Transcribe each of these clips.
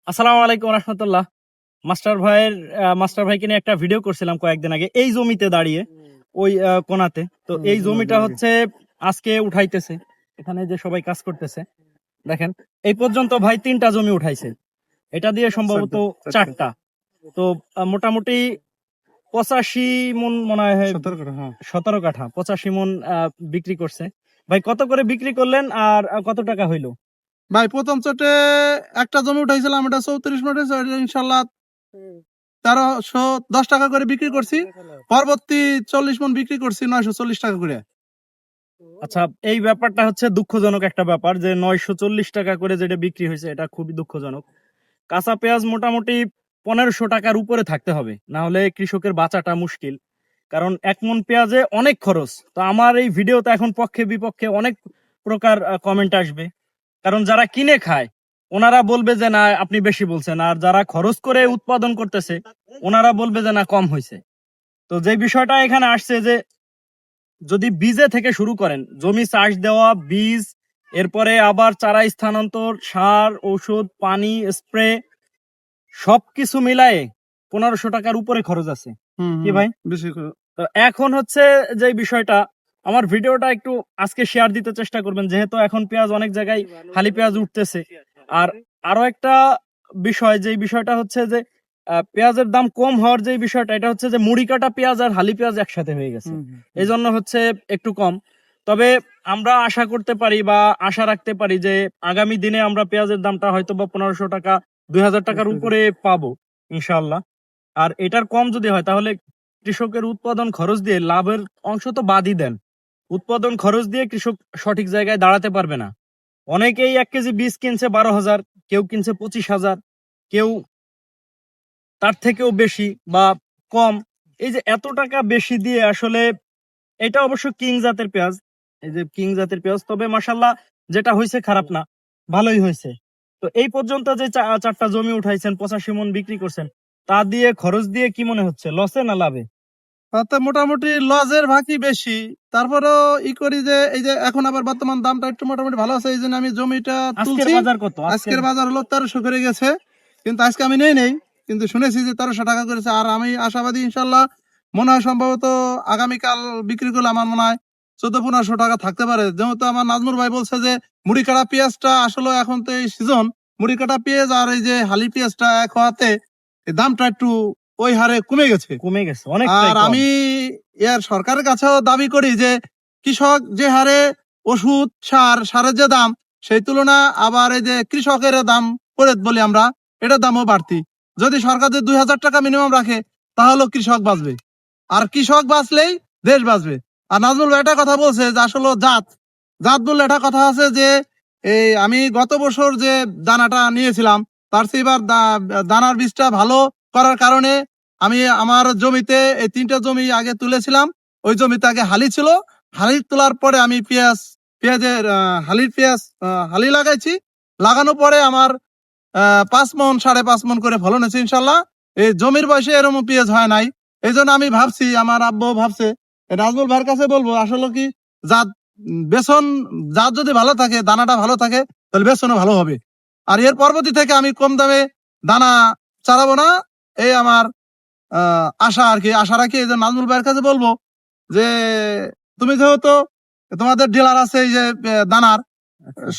আসসালামু আলাইকুম রহমতুল্লাহ। মাস্টার ভাইকে নিয়ে একটা ভিডিও করছিলাম কয়েকদিন আগে এই জমিতে দাঁড়িয়ে ওই কোনাতে। তো এই জমিটা হচ্ছে আজকে উঠাইতেছে, এখানে যে সবাই কাজ করতেছে দেখেন। এই পর্যন্ত ভাই 3টা জমি উঠাইছে, এটা দিয়ে সম্ভবত 4টা। তো মোটামুটি 85 মন মনে হয়, 17 কাঠা 85 মন বিক্রি করছে। ভাই কত করে বিক্রি করলেন আর কত টাকা হইলো? ভাই প্রথম চটে একটা জমি উঠাইছিলাম, এটা 34 মন হয়েছে, ইনশাল্লাহ 1310 টাকা করে বিক্রি করছি। পরবর্তী 40 মন বিক্রি করছি 940 টাকা করে। আচ্ছা, এই ব্যাপারটা হচ্ছে দুঃখজনক একটা ব্যাপার যে 940 টাকা করে যেটা বিক্রি হয়েছে, এটা খুবই দুঃখজনক। কাঁচা পেঁয়াজ মোটামুটি 1500 টাকার উপরে থাকতে হবে, না হলে কৃষকের বাঁচাটা মুশকিল। কারণ 1 মন পেঁয়াজে অনেক খরচ। তো আমার এই ভিডিওতে এখন পক্ষে বিপক্ষে অনেক প্রকার কমেন্ট আসবে, কারণ যারা কিনে খায় ওনারা বলবে যে না আপনি বেশি বলছেন, আর যারা খরচ করে উৎপাদন করতেছে ওনারা বলবে যে না কম হয়েছে। তো যে বিষয়টা এখানে আসছে যে যদি বীজে থেকে শুরু করেন, জমি চাষ দেওয়া, বীজ, এরপরে আবার চারা স্থানান্তর, সার, ঔষধ, পানি, স্প্রে, সবকিছু মিলায়ে 1500 টাকার উপরে খরচ আছে কি ভাই? বেশি তো এখন হচ্ছে যে বিষয়টা, আমার ভিডিওটা একটু আজকে শেয়ার দিতে চেষ্টা করবেন, যেহেতু এখন পেঁয়াজ অনেক জায়গায় হালি পেঁয়াজ উঠতেছে। আর আরো একটা বিষয়, যে বিষয়টা হচ্ছে যে পেঁয়াজের দাম কম হওয়ার যে বিষয়টা, এটা হচ্ছে যে মুড়ি কাটা পেঁয়াজ আর হালি পেঁয়াজ একসাথে হয়ে গেছে, এই জন্য হচ্ছে একটু কম। তবে আমরা আশা করতে পারি বা আশা রাখতে পারি যে আগামী দিনে আমরা পেঁয়াজের দামটা হয়তো বা 1500 টাকা 2000 টাকার উপরে পাবো ইনশাআল্লাহ। আর এটার কম যদি হয় তাহলে কৃষকের উৎপাদন খরচ দিয়ে লাভের অংশ তো বাদই দেন, উৎপাদন খরচ দিয়ে কৃষক সঠিক জায়গায় দাঁড়াতে পারবে না। অনেকেই 1 কেজি বীজ কিনছে 12,000, কেউ কিনছে 25,000, কেউ তার থেকেও বেশি বা কম। এই যে এত টাকা বেশি দিয়ে আসলে, এটা অবশ্য কিং জাতের পেঁয়াজ, এই যে কিং জাতের পেঁয়াজ, তবে মাশাল্লাহ যেটা হয়েছে খারাপ না, ভালোই হয়েছে। তো এই পর্যন্ত যে 4টা জমি উঠাইছেন, 85 মন বিক্রি করছেন, তা দিয়ে খরচ দিয়ে কি মনে হচ্ছে, লসে না লাভে? তাতে মোটামুটি লজের ভাগই বেশি। তারপরেও ই করি যে এই যে এখন আবার বর্তমান দামটা একটু মোটামুটি ভালো আছে, এই জন্য আমি জমিটা আজকের তুলছি। বাজার কত? আজকের বাজার হলো 1300 করে গেছে, কিন্তু আজকে আমি নেই, কিন্তু শুনেছি যে 1300 টাকা করেছে। আর আমি আশাবাদী, ইনশাল্লাহ মনে হয় সম্ভবত আগামীকাল বিক্রি করলে আমার মনে হয় 1400-1500 টাকা থাকতে পারে। যেহেতু আমার নাজমুল ভাই বলছে যে মুড়ি কাটা পেঁয়াজটা আসলে এখন তো এই সিজন, মুড়ি কাটা পেঁয়াজ আর এই যে হালি পেঁয়াজটা এক হওয়াতে এই দামটা একটু ওই হারে কমে গেছে অনেকটাই আর কম। আমি এর সরকারের কাছেও দাবি করি যে কৃষক যে হারে ওষুধ সারের যে দাম, সেই তুলনা আবার এই যে কৃষকের দাম করে বলি আমরা, এটার দামও বাড়তি। যদি সরকার যে 2000 টাকা মিনিমাম রাখে তাহলে কৃষক বাঁচবে, আর কৃষক বাঁচলেই দেশ বাঁচবে। আর নাজমুল ভাই একটা কথা বলছে যে আসলে জাত জাত বললে একটা কথা আছে যে এই আমি গত বছর যে দানাটা নিয়েছিলাম তার চেয়ে এবার দানার বীজটা ভালো করার কারণে আমি আমার জমিতে এই 3টা জমি আগে তুলেছিলাম। ওই জমিতে আগে হালি ছিল, হালি তোলার পরে আমি পেঁয়াজের হালি লাগাইছি। লাগানোর পরে আমার 5 মন 5.5 মন করে ফলন হয়েছে ইনশাল্লাহ। এই জমির বয়সে এরকম পেঁয়াজ হয় নাই। এই জন্য আমি ভাবছি, আমার আব্বু ভাবছে, নাজমুল ভাইয়ের কাছে বলবো আসলে কি জাত বেসন জাত যদি ভালো থাকে, দানাটা ভালো থাকে, তাহলে বেসনও ভালো হবে। আর এর পরবর্তী থেকে আমি কম দামে দানা চালাবো না, এই আমার আশা আর কি। আশা রাখি এই যে নাজমুল ভাইয়ের কাছে বলবো যে তুমি যেহেতু তোমাদের ডিলার আছে এই যে দানার,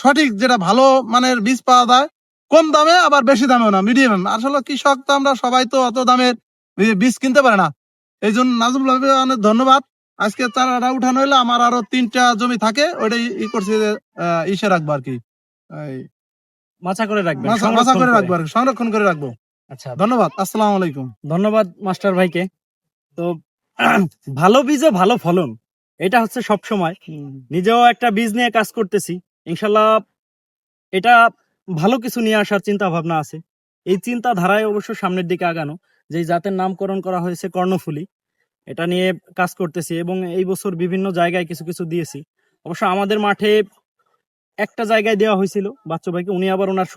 সঠিক যেটা ভালো মানের বীজ পাওয়া যায় কম দামে, আবার বেশি দামেও না, মিডিয়াম। আসলে কৃষক তো আমরা সবাই তো অত দামের বীজ কিনতে পারে না। এই জন্য নাজমুল ভাই অনেক ধন্যবাদ। আজকে চারাটা উঠানো হইলে আমার আরো 3টা জমি থাকে, ওইটাই ই করছি যে ইসে রাখবো আর কি, মাচা করে রাখবেন, মাচা করে রাখবো আর কি, সংরক্ষণ করে রাখবো। আচ্ছা, ধন্যবাদ, আসসালামু আলাইকুম। ধন্যবাদ মাস্টার ভাইকে। তো ভালো বীজে ভালো ফলন, এটা হচ্ছে সব সময়। নিজেও একটা বীজ নিয়ে কাজ করতেছি, ইনশাল্লাহ এটা ভালো কিছু নিয়ে আসার চিন্তা ভাবনা আছে। এই চিন্তা ধারায় অবশ্য সামনের দিকে আগানো, যে জাতের নামকরণ করা হয়েছে কর্ণফুলী, এটা নিয়ে কাজ করতেছি এবং এই বছর বিভিন্ন জায়গায় কিছু কিছু দিয়েছি। অবশ্য আমাদের মাঠে একটা জায়গায় দেওয়া হয়েছিল বাচ্চু ভাইকে, উনি আবার ওনার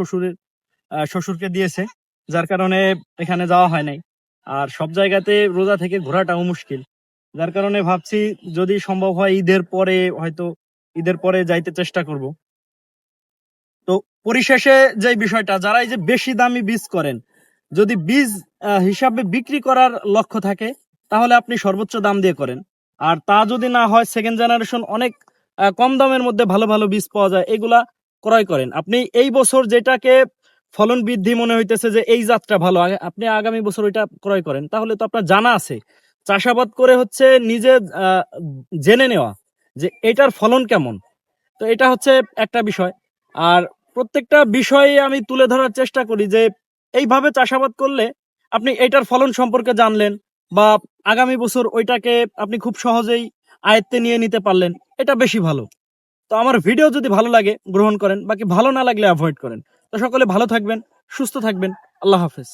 শ্বশুরকে দিয়েছে, যার কারণে এখানে যাওয়া হয় নাই। আর সব জায়গাতে রোজা থেকে ঘোরাটাও মুশকিল, যার কারণে ভাবছি যদি সম্ভব হয় ঈদের পরে, হয়তো ঈদের পরে যাইতে চেষ্টা করব। তো পরিশেষে যে বিষয়টা, যারা এই যে বেশি দামি বীজ করেন, যদি বীজ হিসাবে বিক্রি করার লক্ষ্য থাকে তাহলে আপনি সর্বোচ্চ দাম দিয়ে করেন। আর তা যদি না হয়, সেকেন্ড জেনারেশন অনেক কম দামের মধ্যে ভালো ভালো বীজ পাওয়া যায়, এগুলা ক্রয় করেন। আপনি এই বছর যেটাকে ফলন বৃদ্ধি মনে হইতেছে যে এই জাতটা ভালো, আপনি আগামী বছর ওইটা ক্রয় করেন, তাহলে তো আপনার জানা আছে। চাষাবাদ করে হচ্ছে নিজে জেনে নেওয়া যে এটার ফলন কেমন। তো এটা হচ্ছে একটা বিষয়। আর প্রত্যেকটা বিষয়ে আমি তুলে ধরার চেষ্টা করি যে এইভাবে চাষাবাদ করলে আপনি এটার ফলন সম্পর্কে জানলেন, বা আগামী বছর ওইটাকে আপনি খুব সহজেই আয়ত্তে নিয়ে নিতে পারলেন, এটা বেশি ভালো। তো আমার ভিডিও যদি ভালো লাগে গ্রহণ করেন, বাকি ভালো না লাগলে অ্যাভয়েড করেন। তো সকলে ভালো থাকবেন, সুস্থ থাকবেন। আল্লাহ হাফেজ।